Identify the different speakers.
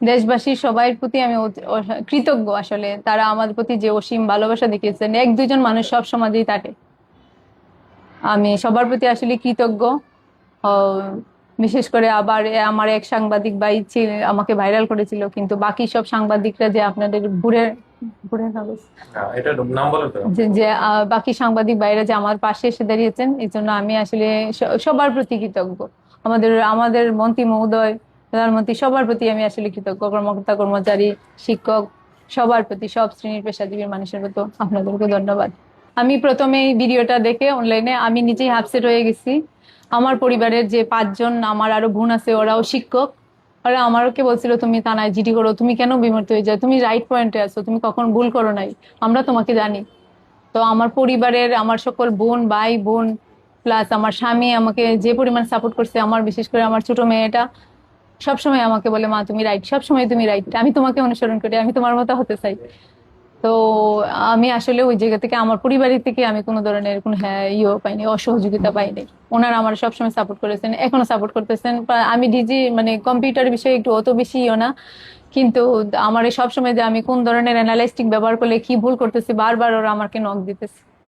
Speaker 1: দেশবাসীর সবার প্রতি আমি কৃতজ্ঞ। আসলে তারা আমাদের প্রতি যে অসীম ভালোবাসা দেখিয়েছেন, এক দুইজন মানুষ সব সমাজেই থাকে। আমি সবার প্রতি আসলে কৃতজ্ঞ। আহ, বিশেষ করে আবার আমার এক সাংবাদিক ভাই আমাকে ভাইরাল করেছিল, কিন্তু বাকি সব সাংবাদিকরা যে আপনাদের ঘুরে ঘুরে কাগজ
Speaker 2: এটা নাম বলেন তো
Speaker 1: যে
Speaker 2: আপনি।
Speaker 1: যে বাকি সাংবাদিক ভাইরা যে আমার পাশে এসে দাঁড়িয়েছেন, এই জন্য আমি আসলে সবার প্রতি কৃতজ্ঞ। আমাদের আমাদের মন্ত্রী মহোদয়, প্রধানমন্ত্রী, সবার প্রতি আমি আসলে কৃতজ্ঞ। কর্মকর্তা কর্মচারী, শিক্ষক, সবার প্রতি, সব শ্রেণীর পেশাজীবী মানুষের প্রতি আপনাদেরকে ধন্যবাদ। আমি প্রথমে এই ভিডিওটা দেখে অনলাইনে আমি নিজেই আপসেট হয়ে গেছি। আমার পরিবারের যে 5 জন, আমার আরো বোন আছে, ওরাও শিক্ষক। ওরা আমাকে বলছিল, তুমি থানায় জিডি করো, তুমি কেন বিমূর্ত হয়ে যাও, তুমি রাইট পয়েন্টে আছো, তুমি কখন ভুল করো নাই, আমরা তোমাকে জানি। তো আমার পরিবারের আমার সকল বোন, ভাই বোন, প্লাস আমার স্বামী আমাকে যে পরিমাণ সাপোর্ট করছে, আমার বিশেষ করে আমার ছোট মেয়েটা সবসময় আমাকে বলে, মা তুমি রাইট, সবসময় তুমি রাইট, আমি তোমাকে অনুসরণ করি, আমি তোমার মতো হতে চাই। তো আমি আসলে ওই জায়গা থেকে, আমার পরিবারের থেকে আমি কোনো ধরনের কোনো হ্যাঁ পাইনি, অসহযোগিতা পাইনি। ওনারা আমার সবসময় সাপোর্ট করেছেন, এখনো সাপোর্ট করতেছেন। আমি মানে কম্পিউটার বিষয়ে একটু অত বেশি না, কিন্তু আমার এই সবসময় যে আমি কোন ধরনের অ্যানালাইস্টিক ব্যবহার করলে কি ভুল করতেছি, বারবার ওরা আমাকে নক দিতেছে।